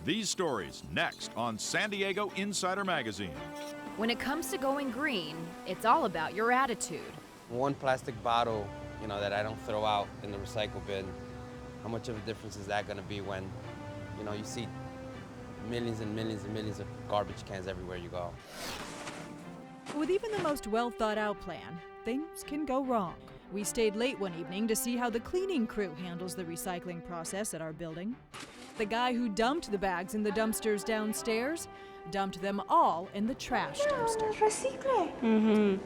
These stories next on San Diego Insider Magazine. When it comes to going green, it's all about your attitude. One plastic bottle, that I don't throw out in the recycle bin, how much of a difference is that going to be when, you see millions and millions and millions of garbage cans everywhere you go? With even the most well-thought-out plan, things can go wrong. We stayed late one evening to see how the cleaning crew handles the recycling process at our building. The guy who dumped the bags in the dumpsters downstairs dumped them all in the trash dumpster.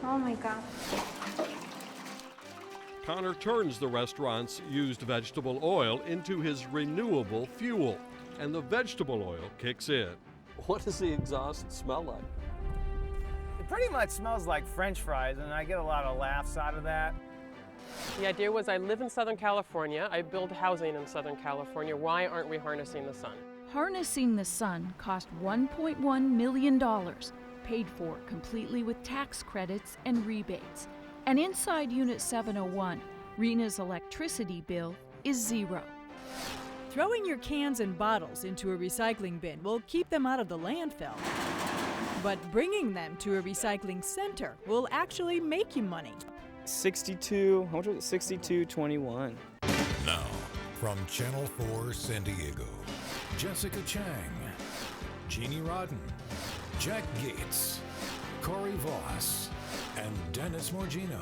Oh my God. Connor turns the restaurant's used vegetable oil into his renewable fuel, and the vegetable oil kicks in. What does the exhaust smell like? It pretty much smells like French fries, and I get a lot of laughs out of that. The idea was I live in Southern California, I build housing in Southern California, why aren't we harnessing the sun? Harnessing the sun cost $1.1 million, paid for completely with tax credits and rebates. And inside Unit 701, Rena's electricity bill is $0. Throwing your cans and bottles into a recycling bin will keep them out of the landfill. But bringing them to a recycling center will actually make you money. How much was it? $62.21. Now, from Channel 4 San Diego, Jessica Chang, Jeannie Rodden, Jack Gates, Corey Voss, and Dennis Morgino.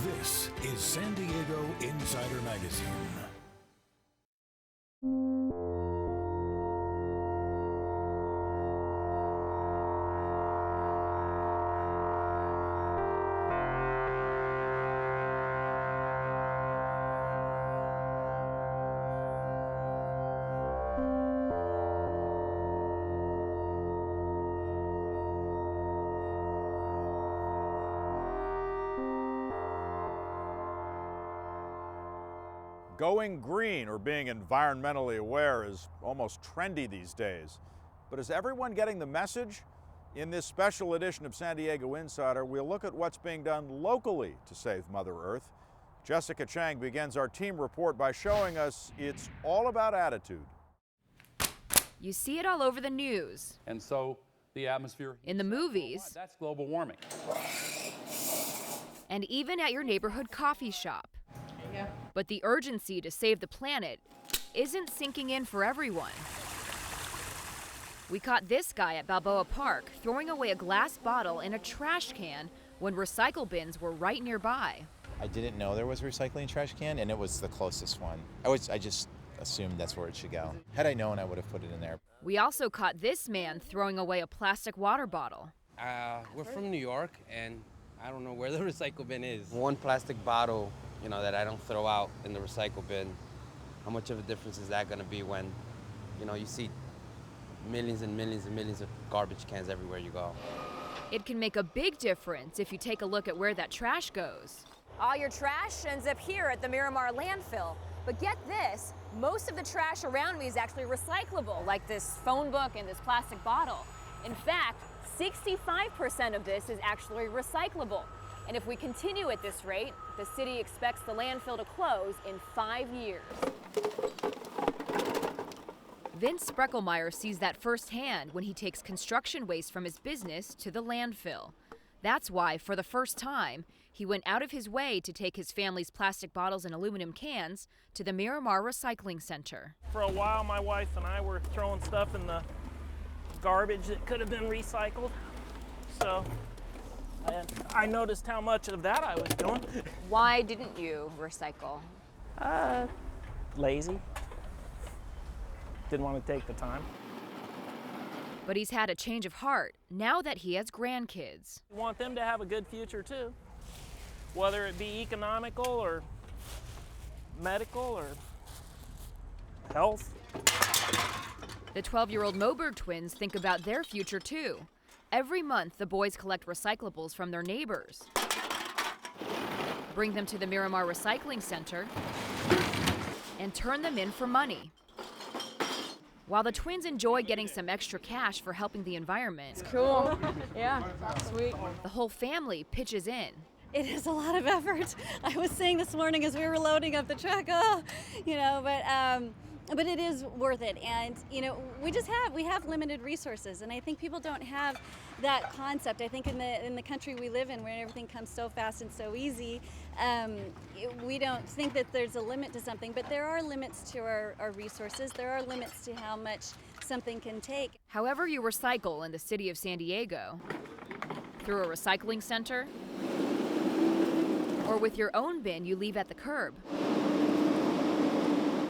This is San Diego Insider Magazine. Going green or being environmentally aware is almost trendy these days. But is everyone getting the message? In this special edition of San Diego Insider, we'll look at what's being done locally to save Mother Earth. Jessica Chang begins our team report by showing us it's all about attitude. You see it all over the news. And so the atmosphere. In the movies. That's global warming. And even at your neighborhood coffee shop. Yeah. But the urgency to save the planet isn't sinking in for everyone. We caught this guy at Balboa Park throwing away a glass bottle in a trash can when recycle bins were right nearby. I didn't know there was a recycling trash can, and it was the closest one. I just assumed that's where it should go. Had I known, I would have put it in there. We also caught this man throwing away a plastic water bottle. We're from New York, and I don't know where the recycle bin is. One plastic bottle, that I don't throw out in the recycle bin, how much of a difference is that going to be when, you see millions and millions and millions of garbage cans everywhere you go? It can make a big difference if you take a look at where that trash goes. All your trash ends up here at the Miramar landfill. But get this, most of the trash around me is actually recyclable, like this phone book and this plastic bottle. In fact, 65% of this is actually recyclable. And if we continue at this rate, the city expects the landfill to close in 5 years. Vince Spreckelmeyer sees that firsthand when he takes construction waste from his business to the landfill. That's why, for the first time, he went out of his way to take his family's plastic bottles and aluminum cans to the Miramar Recycling Center. For a while, my wife and I were throwing stuff in the garbage that could have been recycled. So I noticed how much of that I was doing. Why didn't you recycle? Lazy. Didn't want to take the time. But he's had a change of heart now that he has grandkids. We want them to have a good future too, whether it be economical or medical or health. The 12-year-old Moberg twins think about their future too. Every month, the boys collect recyclables from their neighbors, bring them to the Miramar Recycling Center, and turn them in for money. While the twins enjoy getting some extra cash for helping the environment, It's cool. Yeah, sweet. the whole family pitches in. It is a lot of effort. I was saying this morning as we were loading up the truck, but but it is worth it. And you know, we have limited resources, and I think people don't have that concept. I think in the country we live in, where everything comes so fast and so easy, we don't think that there's a limit to something, but there are limits to our resources. There are limits to how much something can take. However you recycle in the city of San Diego, through a recycling center, or with your own bin you leave at the curb,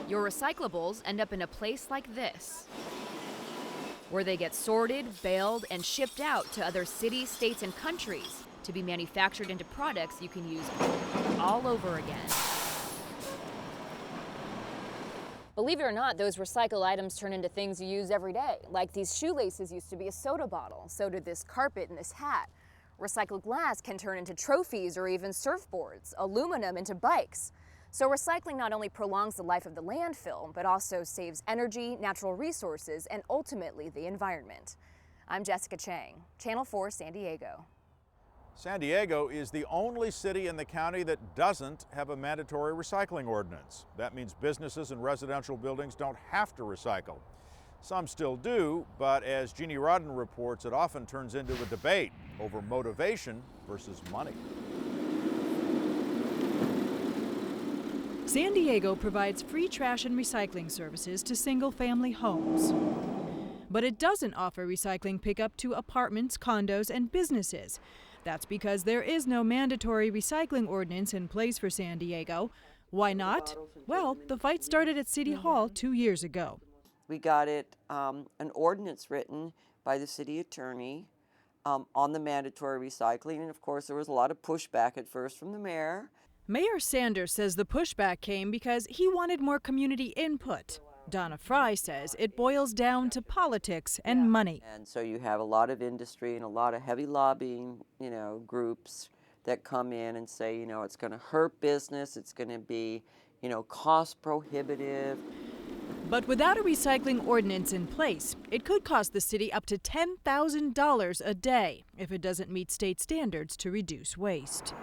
your recyclables end up in a place like this, where they get sorted, baled, and shipped out to other cities, states, and countries to be manufactured into products you can use all over again. Believe it or not, those recycled items turn into things you use every day. Like these shoelaces used to be a soda bottle, so did this carpet and this hat. Recycled glass can turn into trophies or even surfboards, aluminum into bikes. So recycling not only prolongs the life of the landfill, but also saves energy, natural resources, and ultimately the environment. I'm Jessica Chang, Channel 4 San Diego. San Diego is the only city in the county that doesn't have a mandatory recycling ordinance. That means businesses and residential buildings don't have to recycle. Some still do, but as Jeannie Rodden reports, it often turns into a debate over motivation versus money. San Diego provides free trash and recycling services to single-family homes. But it doesn't offer recycling pickup to apartments, condos, and businesses. That's because there is no mandatory recycling ordinance in place for San Diego. Why not? Well, the fight started at City Hall 2 years ago. We got an ordinance written by the city attorney on the mandatory recycling, and of course there was a lot of pushback at first from the mayor. Mayor Sanders says the pushback came because he wanted more community input. Donna Fry says it boils down to politics and money. And so you have a lot of industry and a lot of heavy lobbying, groups that come in and say, it's going to hurt business, it's going to be, cost prohibitive. But without a recycling ordinance in place, it could cost the city up to $10,000 a day if it doesn't meet state standards to reduce waste.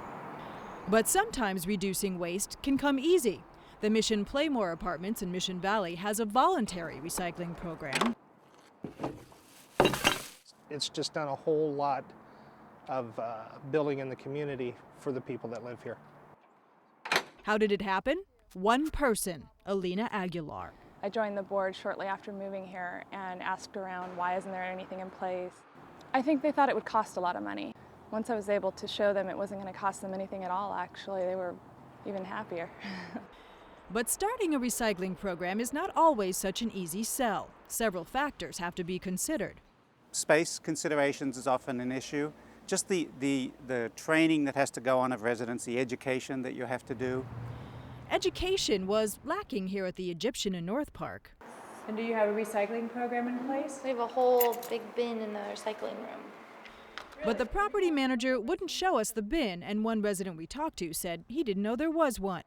But sometimes reducing waste can come easy. The Mission Playmore Apartments in Mission Valley has a voluntary recycling program. It's just done a whole lot of building in the community for the people that live here. How did it happen? One person, Alina Aguilar. I joined the board shortly after moving here and asked around, why isn't there anything in place? I think they thought it would cost a lot of money. Once I was able to show them it wasn't going to cost them anything at all, actually, they were even happier. But starting a recycling program is not always such an easy sell. Several factors have to be considered. Space considerations is often an issue. Just the training that has to go on of residents, the education that you have to do. Education was lacking here at the Egyptian in North Park. And do you have a recycling program in place? We have a whole big bin in the recycling room. But the property manager wouldn't show us the bin, and one resident we talked to said he didn't know there was one.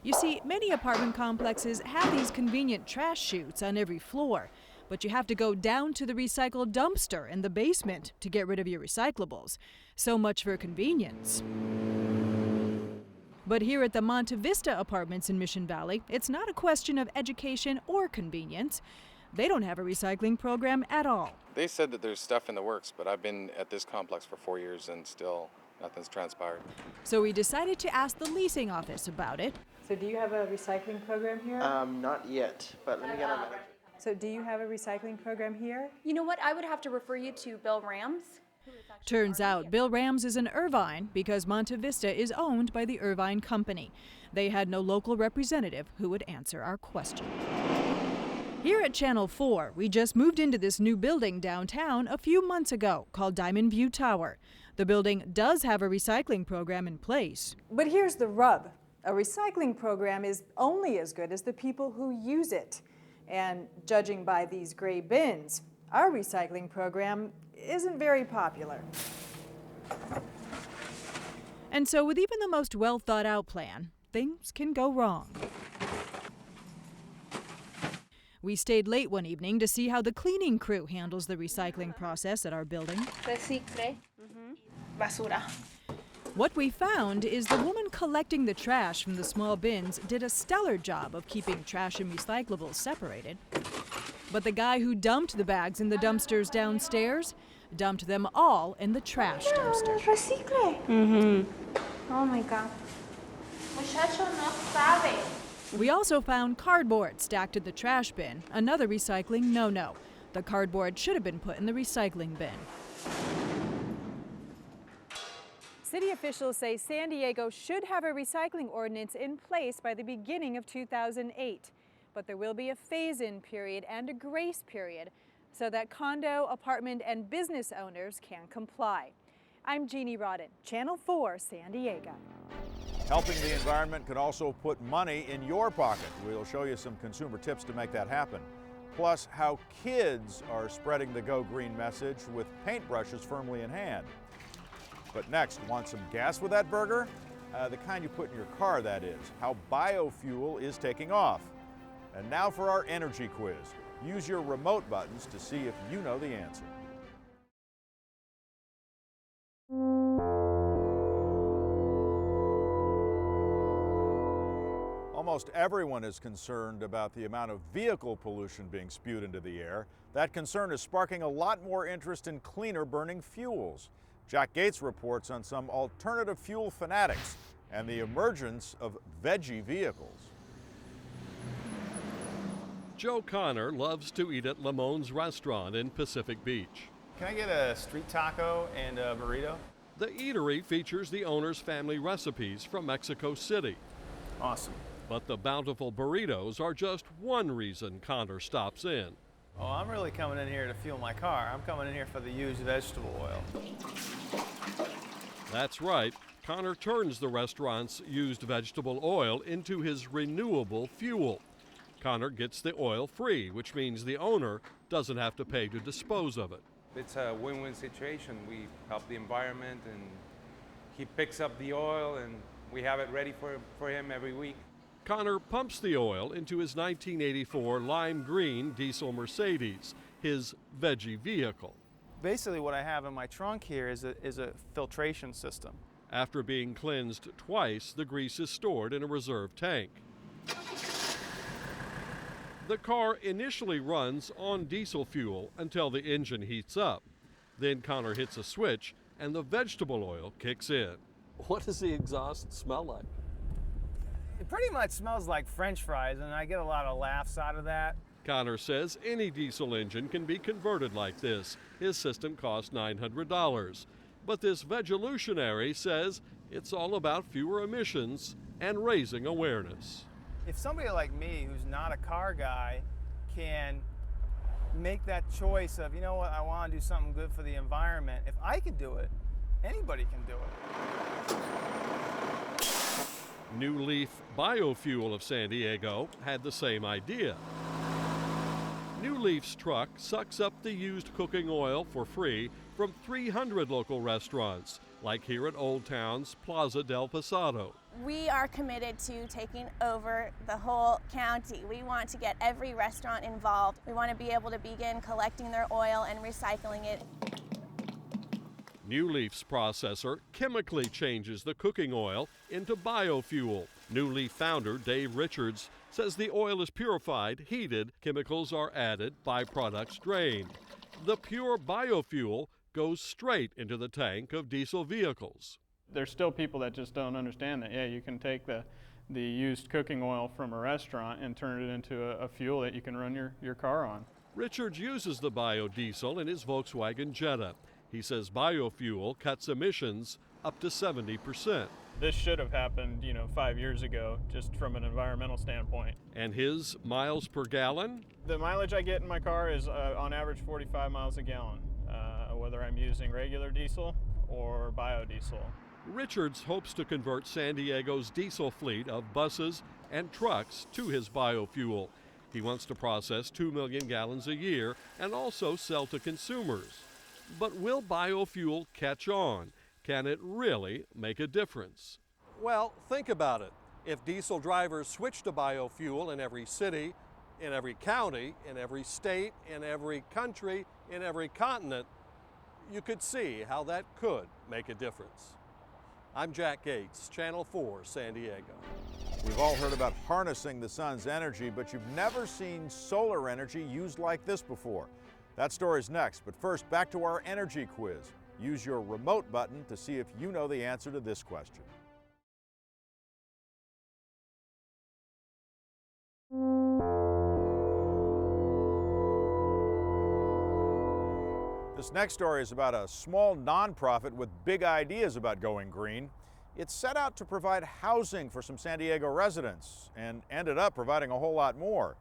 You see, many apartment complexes have these convenient trash chutes on every floor, but you have to go down to the recycle dumpster in the basement to get rid of your recyclables. So much for convenience. But here at the Monte Vista Apartments in Mission Valley, it's not a question of education or convenience. They don't have a recycling program at all. They said that there's stuff in the works, but I've been at this complex for 4 years and still nothing's transpired. So we decided to ask the leasing office about it. So do you have a recycling program here? Not yet, but let me get our manager. So do you have a recycling program here? You know what, I would have to refer you to Bill Rams. Turns out Bill Rams is in Irvine because Monte Vista is owned by the Irvine Company. They had no local representative who would answer our question. Here at Channel 4, we just moved into this new building downtown a few months ago called Diamond View Tower. The building does have a recycling program in place. But here's the rub. A recycling program is only as good as the people who use it. And judging by these gray bins, our recycling program isn't very popular. And so with even the most well-thought-out plan, things can go wrong. We stayed late one evening to see how the cleaning crew handles the recycling process at our building. Recicle, basura. What we found is the woman collecting the trash from the small bins did a stellar job of keeping trash and recyclables separated. But the guy who dumped the bags in the dumpsters downstairs dumped them all in the trash dumpster. Oh my God. Muchacho no sabe. We also found cardboard stacked in the trash bin, another recycling no-no. The cardboard should have been put in the recycling bin. City officials say San Diego should have a recycling ordinance in place by the beginning of 2008. But there will be a phase-in period and a grace period so that condo, apartment, and business owners can comply. I'm Jeannie Rodden, Channel 4, San Diego. Helping the environment can also put money in your pocket. We'll show you some consumer tips to make that happen. Plus, how kids are spreading the Go Green message with paintbrushes firmly in hand. But next, want some gas with that burger? The kind you put in your car, that is. How biofuel is taking off. And now for our energy quiz. Use your remote buttons to see if you know the answer. Almost everyone is concerned about the amount of vehicle pollution being spewed into the air. That concern is sparking a lot more interest in cleaner burning fuels. Jack Gates reports on some alternative fuel fanatics and the emergence of veggie vehicles. Joe Connor loves to eat at Lamon's restaurant in Pacific Beach. Can I get a street taco and a burrito? The eatery features the owner's family recipes from Mexico City. Awesome. But the bountiful burritos are just one reason Connor stops in. Oh, I'm really coming in here to fuel my car. I'm coming in here for the used vegetable oil. That's right. Connor turns the restaurant's used vegetable oil into his renewable fuel. Connor gets the oil free, which means the owner doesn't have to pay to dispose of it. It's a win-win situation. We help the environment, and he picks up the oil, and we have it ready for him every week. Connor pumps the oil into his 1984 lime green diesel Mercedes, his veggie vehicle. Basically what I have in my trunk here is a filtration system. After being cleansed twice, the grease is stored in a reserve tank. The car initially runs on diesel fuel until the engine heats up. Then Connor hits a switch and the vegetable oil kicks in. What does the exhaust smell like? It pretty much smells like French fries, and I get a lot of laughs out of that. Connor says any diesel engine can be converted like this. His system costs $900. But this Vegilutionary says it's all about fewer emissions and raising awareness. If somebody like me, who's not a car guy, can make that choice of, you know what, I want to do something good for the environment, if I can do it, anybody can do it. New Leaf Biofuel of San Diego had the same idea. New Leaf's truck sucks up the used cooking oil for free from 300 local restaurants, like here at Old Town's Plaza del Pasado. We are committed to taking over the whole county. We want to get every restaurant involved. We want to be able to begin collecting their oil and recycling it. New Leaf's processor chemically changes the cooking oil into biofuel. New Leaf founder Dave Richards says the oil is purified, heated, chemicals are added, byproducts drained. The pure biofuel goes straight into the tank of diesel vehicles. There's still people that just don't understand that, yeah, you can take the used cooking oil from a restaurant and turn it into a fuel that you can run your car on. Richards uses the biodiesel in his Volkswagen Jetta. He says biofuel cuts emissions up to 70%. This should have happened, 5 years ago, just from an environmental standpoint. And his miles per gallon? The mileage I get in my car is on average 45 miles a gallon, whether I'm using regular diesel or biodiesel. Richards hopes to convert San Diego's diesel fleet of buses and trucks to his biofuel. He wants to process 2 million gallons a year and also sell to consumers. But will biofuel catch on? Can it really make a difference? Well, think about it. If diesel drivers switch to biofuel in every city, in every county, in every state, in every country, in every continent, you could see how that could make a difference. I'm Jack Gates, Channel 4, San Diego. We've all heard about harnessing the sun's energy, but you've never seen solar energy used like this before. That story's next, but first, back to our energy quiz. Use your remote button to see if you know the answer to this question. This next story is about a small nonprofit with big ideas about going green. It set out to provide housing for some San Diego residents and ended up providing a whole lot more.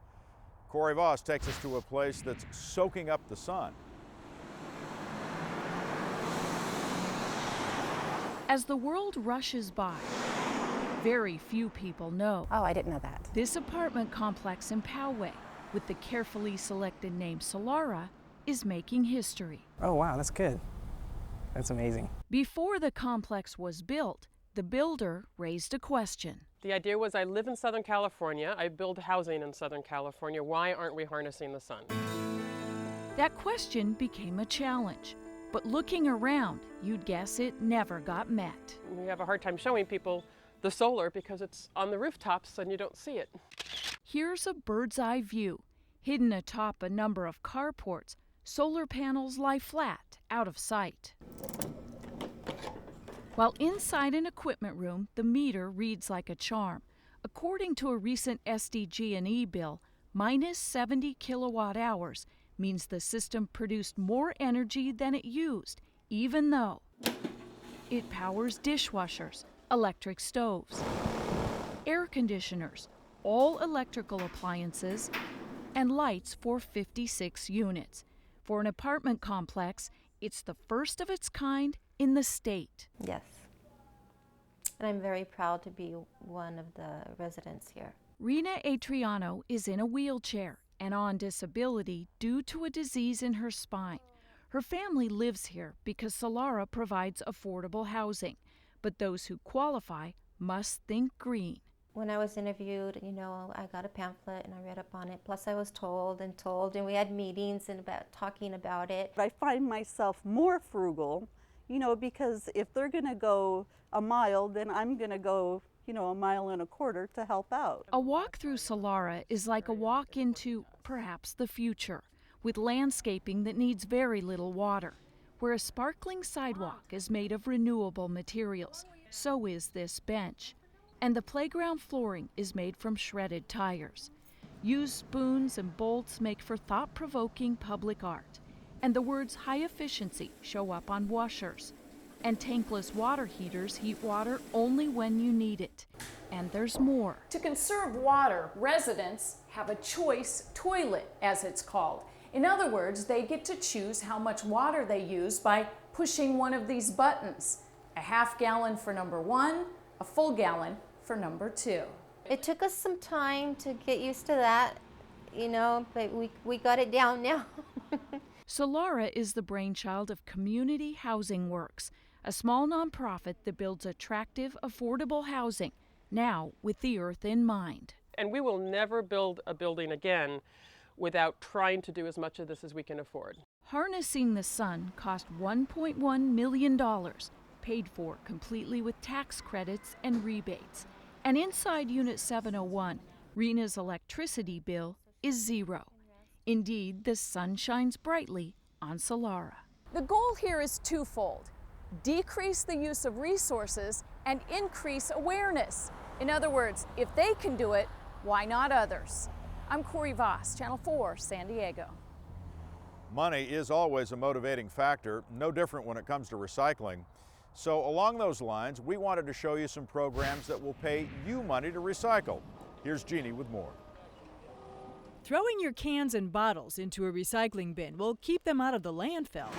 Corey Voss takes us to a place that's soaking up the sun. As the world rushes by, very few people know. Oh, I didn't know that. This apartment complex in Poway, with the carefully selected name Solara, is making history. Oh, wow, that's good. That's amazing. Before the complex was built, the builder raised a question. The idea was, I live in Southern California, I build housing in Southern California, why aren't we harnessing the sun? That question became a challenge, but looking around, you'd guess it never got met. We have a hard time showing people the solar because it's on the rooftops and you don't see it. Here's a bird's eye view. Hidden atop a number of carports, solar panels lie flat, out of sight. While inside an equipment room, the meter reads like a charm. According to a recent SDG&E bill, minus 70 kilowatt hours means the system produced more energy than it used, even though it powers dishwashers, electric stoves, air conditioners, all electrical appliances, and lights for 56 units. For an apartment complex, it's the first of its kind in the state. Yes. And I'm very proud to be one of the residents here. Rena Atriano is in a wheelchair and on disability due to a disease in her spine. Her family lives here because Solara provides affordable housing, but those who qualify must think green. When I was interviewed, I got a pamphlet and I read up on it. Plus I was told, and we had meetings and talking about it. I find myself more frugal, because if they're gonna go a mile, then I'm gonna go, a mile and a quarter to help out. A walk through Solara is like a walk into, perhaps, the future, with landscaping that needs very little water. Where a sparkling sidewalk is made of renewable materials, so is this bench. And the playground flooring is made from shredded tires. Used spoons and bolts make for thought-provoking public art. And the words high efficiency show up on washers. And tankless water heaters heat water only when you need it. And there's more. To conserve water, residents have a choice toilet, as it's called. In other words, they get to choose how much water they use by pushing one of these buttons. A half gallon for number 1, a full gallon for number 2. It took us some time to get used to that, but we got it down now. Solara is the brainchild of Community Housing Works, a small nonprofit that builds attractive, affordable housing, now with the earth in mind. And we will never build a building again without trying to do as much of this as we can afford. Harnessing the sun cost $1.1 million, paid for completely with tax credits and rebates. And inside Unit 701, Rena's electricity bill is zero. Indeed, the sun shines brightly on Solara. The goal here is twofold: decrease the use of resources and increase awareness. In other words, if they can do it, why not others? I'm Corey Voss, Channel 4, San Diego. Money is always a motivating factor, no different when it comes to recycling. So along those lines, we wanted to show you some programs that will pay you money to recycle. Here's Jeannie with more. Throwing your cans and bottles into a recycling bin will keep them out of the landfill.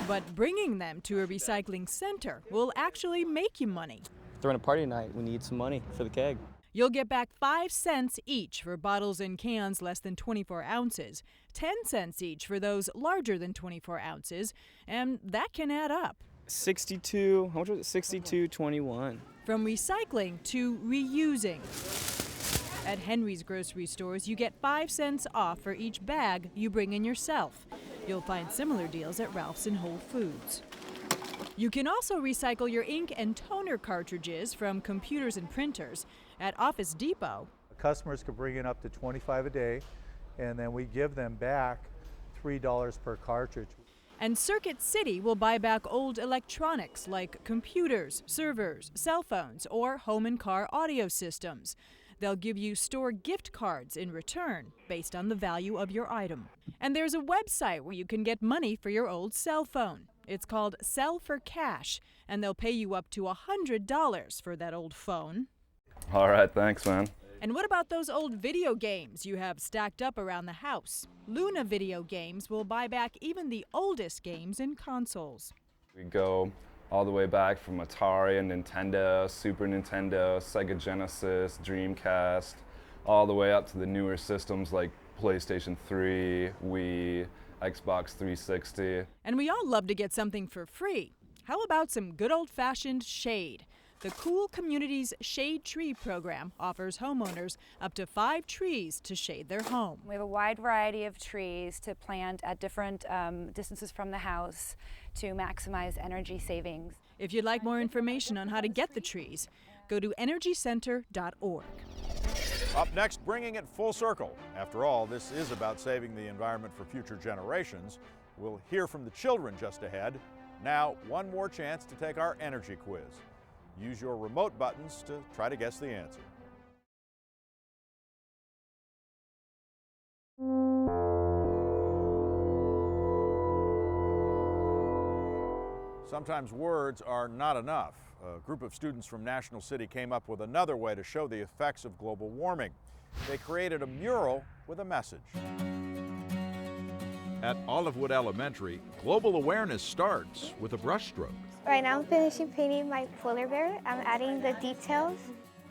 But bringing them to a recycling center will actually make you money. Throwing a party tonight, we need some money for the keg. You'll get back 5 cents each for bottles and cans less than 24 ounces, 10 cents each for those larger than 24 ounces, and that can add up. 62, how much was it? 62.21. From recycling to reusing. At Henry's grocery stores, you get 5 cents off for each bag you bring in yourself. You'll find similar deals at Ralph's and Whole Foods. You can also recycle your ink and toner cartridges from computers and printers at Office Depot. Customers can bring in up to 25 a day, and then we give them back $3 per cartridge. And Circuit City will buy back old electronics like computers, servers, cell phones, or home and car audio systems. They'll give you store gift cards in return based on the value of your item. And there's a website where you can get money for your old cell phone. It's called Sell for Cash, and they'll pay you up to $100 for that old phone. All right, thanks, man. And what about those old video games you have stacked up around the house? Luna Video Games will buy back even the oldest games in consoles. We go all the way back from Atari and Nintendo, Super Nintendo, Sega Genesis, Dreamcast, all the way up to the newer systems like PlayStation 3, Wii, Xbox 360. And we all love to get something for free. How about some good old-fashioned shade? The Cool Communities Shade Tree Program offers homeowners up to 5 trees to shade their home. We have a wide variety of trees to plant at different distances from the house to maximize energy savings. If you'd like more information on how to get the trees, go to energycenter.org. Up next, bringing it full circle. After all, this is about saving the environment for future generations. We'll hear from the children just ahead. Now, one more chance to take our energy quiz. Use your remote buttons to try to guess the answer. Sometimes words are not enough. A group of students from National City came up with another way to show the effects of global warming. They created a mural with a message. At Olivewood Elementary, global awareness starts with a brushstroke. Right now I'm finishing painting my polar bear. I'm adding the details.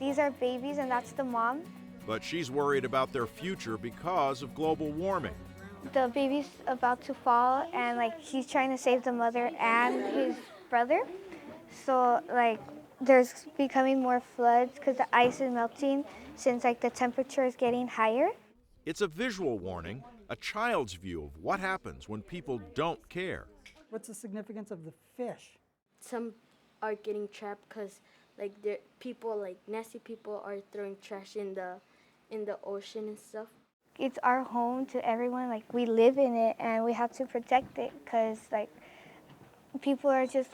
These are babies and that's the mom. But she's worried about their future because of global warming. The baby's about to fall and he's trying to save the mother and his brother. So there's becoming more floods because the ice is melting since the temperature is getting higher. It's a visual warning, a child's view of what happens when people don't care. What's the significance of the fish? Some are getting trapped because people, nasty people are throwing trash in the ocean and stuff. It's our home to everyone. We live in it and we have to protect it because people are just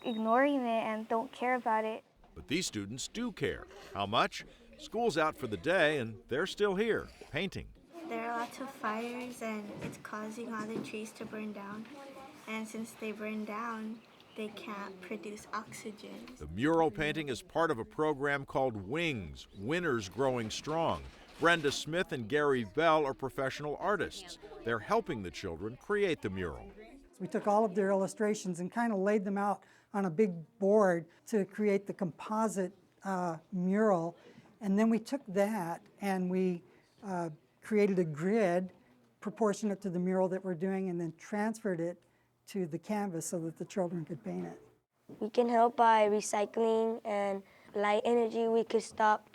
ignoring it and don't care about it. But these students do care. How much? School's out for the day and they're still here, painting. There are lots of fires and it's causing all the trees to burn down. And since they burn down, they can't produce oxygen. The mural painting is part of a program called Wings, Winners Growing Strong. Brenda Smith and Gary Bell are professional artists. They're helping the children create the mural. We took all of their illustrations and kind of laid them out on a big board to create the composite mural. And then we took that and we created a grid proportionate to the mural that we're doing and then transferred it to the canvas so that the children could paint it. We can help by recycling and light energy. We could stop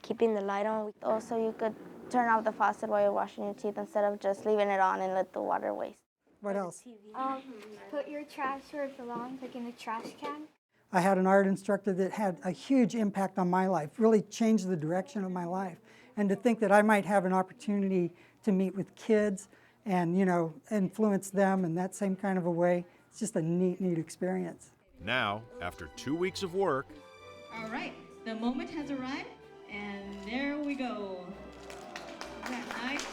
keeping the light on. Also, you could turn off the faucet while you're washing your teeth instead of just leaving it on and let the water waste. What else? Put your trash where it belongs, in the trash can. I had an art instructor that had a huge impact on my life, really changed the direction of my life. And to think that I might have an opportunity to meet with kids and, influence them in that same kind of a way, it's just a neat experience. Now, after 2 weeks of work, all right, the moment has arrived, and there we go. Is that nice?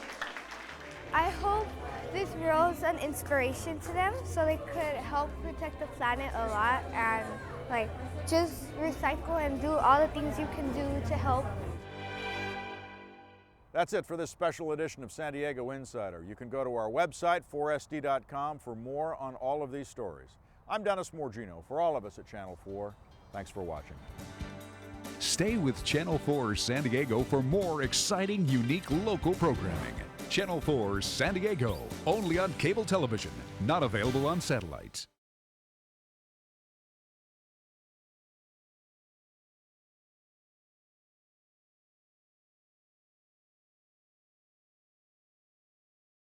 I hope this mural is an inspiration to them so they could help protect the planet a lot and just recycle and do all the things you can do to help. That's it for this special edition of San Diego Insider. You can go to our website, 4sd.com, for more on all of these stories. I'm Dennis Morgino. For all of us at Channel 4, thanks for watching. Stay with Channel 4 San Diego for more exciting, unique local programming. Channel 4 San Diego, only on cable television, not available on satellite.